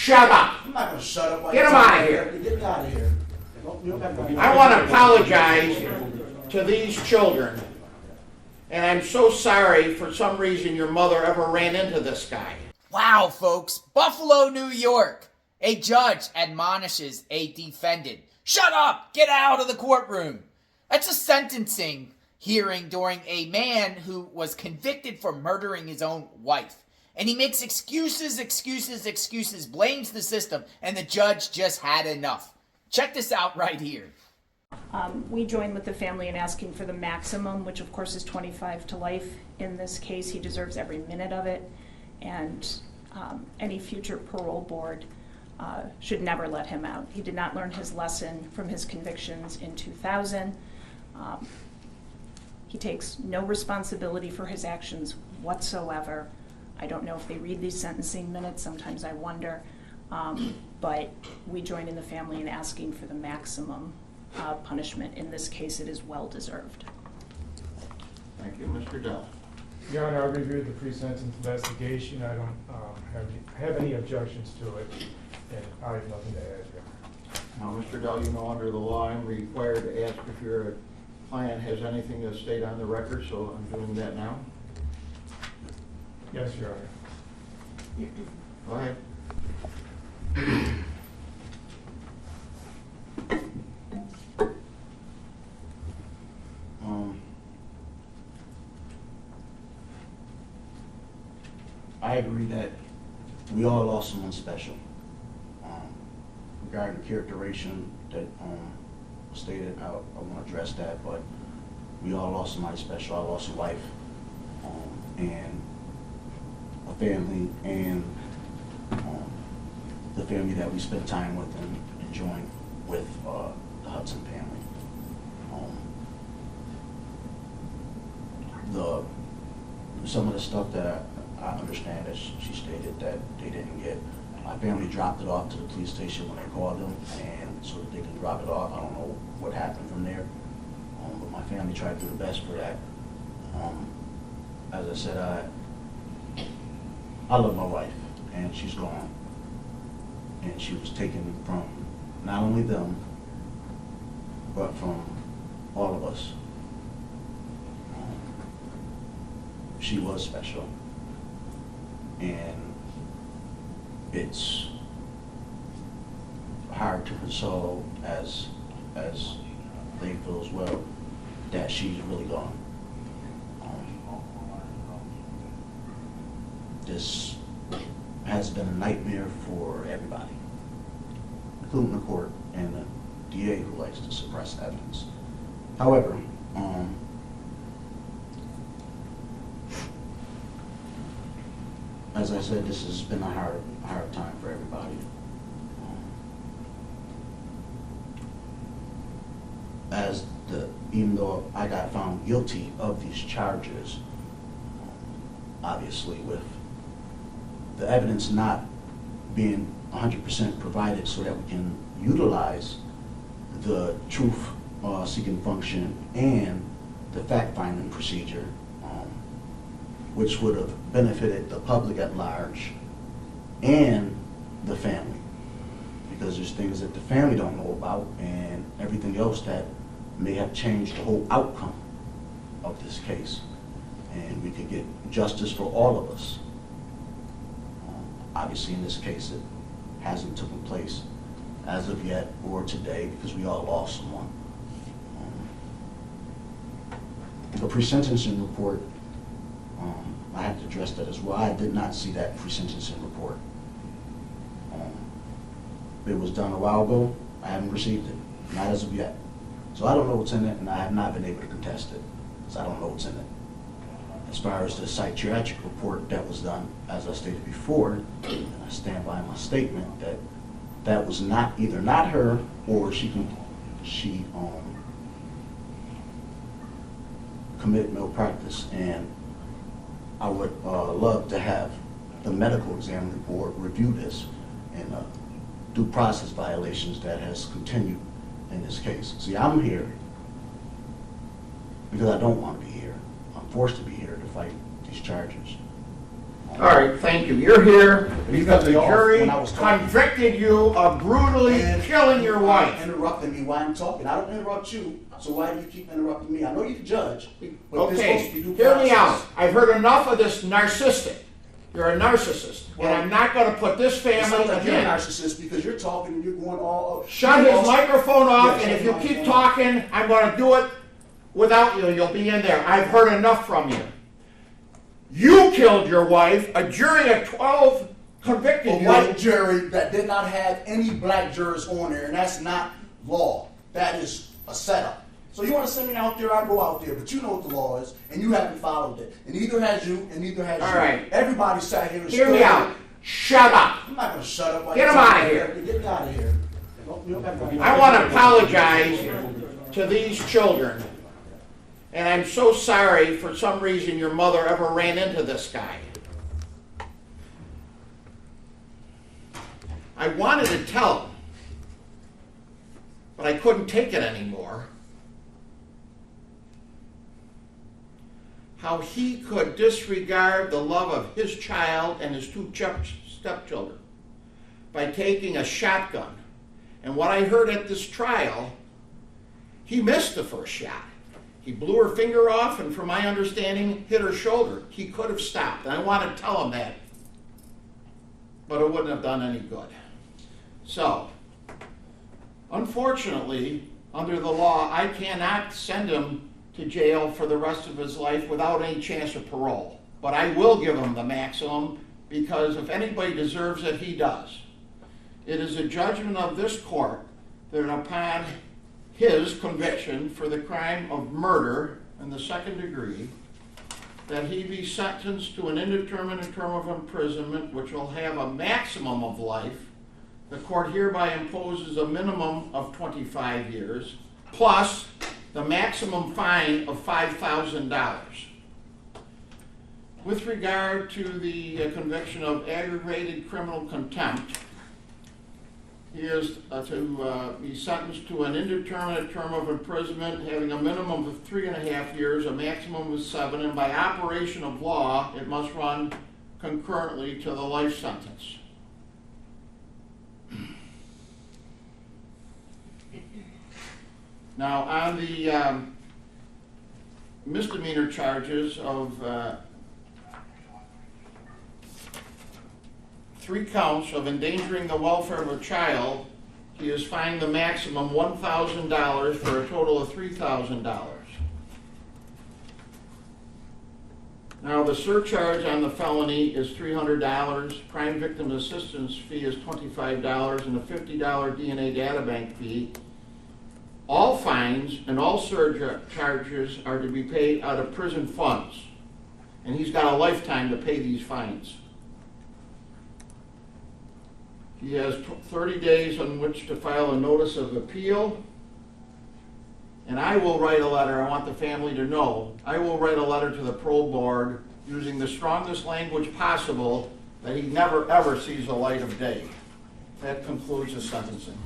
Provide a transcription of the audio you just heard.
shut up. I'm not going to shut up. Get him out of here. Get me out of here. I want to apologize to these children. And I'm so sorry for some reason your mother ever ran into this guy. Wow, folks. Buffalo, New York. A judge admonishes a defendant. Shut up! Get out of the courtroom! That's a sentencing hearing during a man who was convicted for murdering his own wife. And he makes excuses, blames the system, and the judge just had enough. Check this out right here. We join with the family in asking for the maximum, which of course is 25 to life. In this case, he deserves every minute of it, and any future parole board should never let him out. He did not learn his lesson from his convictions in 2000. He takes no responsibility for his actions whatsoever. I don't know if they read these sentencing minutes, sometimes I wonder, but we join in the family in asking for the maximum punishment. In this case, it is well deserved. Thank you, Mr. Dell. Your Honor, I reviewed the pre-sentence investigation. I don't have any objections to it, and I have nothing to add here. Now, Mr. Dell, you know under the law I'm required to ask if your client has anything to state on the record, so I'm doing that now. Yes, Your Honor. Go ahead. I agree that we all lost someone special. Regarding characterization that stated, I want to address that, but we all lost somebody special. I lost a wife and a family, and the family that we spent time with and enjoying with the Hudson family. Some of the stuff that I understand that she stated that they didn't get. My family dropped it off to the police station when they called them, and so that they could drop it off. I don't know what happened from there, but my family tried to do the best for that. As I said, I love my wife, and she's gone, and she was taken from not only them, but from all of us. She was special, and it's hard to console as they feel as well that she's really gone. This has been a nightmare for everybody, including the court and the DA who likes to suppress evidence. However, as I said, this has been a hard time for everybody. Even though I got found guilty of these charges, obviously with the evidence not being 100% provided so that we can utilize the truth-seeking function and the fact-finding procedure, which would have benefited the public at large and the family, because there's things that the family don't know about and everything else that may have changed the whole outcome of this case, and we could get justice for all of us. Obviously in this case it hasn't taken place as of yet or today because we all lost someone. The pre-sentencing report, I have to address that as well. I did not see that pre-sentencing report. It was done a while ago. I haven't received it, not as of yet. So I don't know what's in it, and I have not been able to contest it, because I don't know what's in it. As far as the psychiatric report that was done, as I stated before, and I stand by my statement that that was either not her or she committed malpractice, and I would love to have the medical examining board review this and due process violations that has continued in this case. See, I'm here because I don't want to be here. I'm forced to be here to fight these charges. All right, thank you. You're here because the jury When I was talking. convicted you of brutally And killing your wife. Interrupting me while I'm talking. I don't interrupt you, so why do you keep interrupting me? I know you're the judge, but this Okay, supposed to be due hear me out. process. I've heard enough of this narcissistic. You're a narcissist, and I'm not gonna put this It's family not like you're a again. narcissist because you're talking and you're going all. Shut his microphone off, Yes, and if you shut keep my phone off. talking, I'm gonna do it without you. You'll be in there. I've heard enough from you. You killed your wife. A jury of 12 convicted A you. white jury that did not have any black jurors on there, and that's not law. That is a setup. So you want to send me out there, I go out there, but you know what the law is, and you haven't followed it. And neither has you, and neither has All you. right. Everybody sat here and Hear me stood- out. Shut up. I'm not going to shut up. while Get you're him outta talking. here. Get me out of here. You don't have to- I want to apologize to these children. And I'm so sorry for some reason your mother ever ran into this guy. I wanted to tell him, but I couldn't take it anymore. How he could disregard the love of his child and his two stepchildren by taking a shotgun. And what I heard at this trial, he missed the first shot. He blew her finger off and, from my understanding, hit her shoulder. He could have stopped, and I want to tell him that, but it wouldn't have done any good. So, unfortunately, under the law, I cannot send him to jail for the rest of his life without any chance of parole. But I will give him the maximum, because if anybody deserves it, he does. It is a judgment of this court that upon his conviction for the crime of murder in the second degree, that he be sentenced to an indeterminate term of imprisonment, which will have a maximum of life. The court hereby imposes a minimum of 25 years, plus the maximum fine of $5,000. With regard to the conviction of aggravated criminal contempt, he is to be sentenced to an indeterminate term of imprisonment having a minimum of 3.5 years, a maximum of 7, and by operation of law, it must run concurrently to the life sentence. Now, on the misdemeanor charges of 3 counts of endangering the welfare of a child, he is fined the maximum $1,000 for a total of $3,000. Now, the surcharge on the felony is $300, crime victim assistance fee is $25, and a $50 DNA databank fee. All fines and all surcharges are to be paid out of prison funds, and he's got a lifetime to pay these fines. He has 30 days on which to file a notice of appeal, and I will write a letter. I want the family to know. I will write a letter to the parole board using the strongest language possible that he never ever sees the light of day. That concludes the sentencing.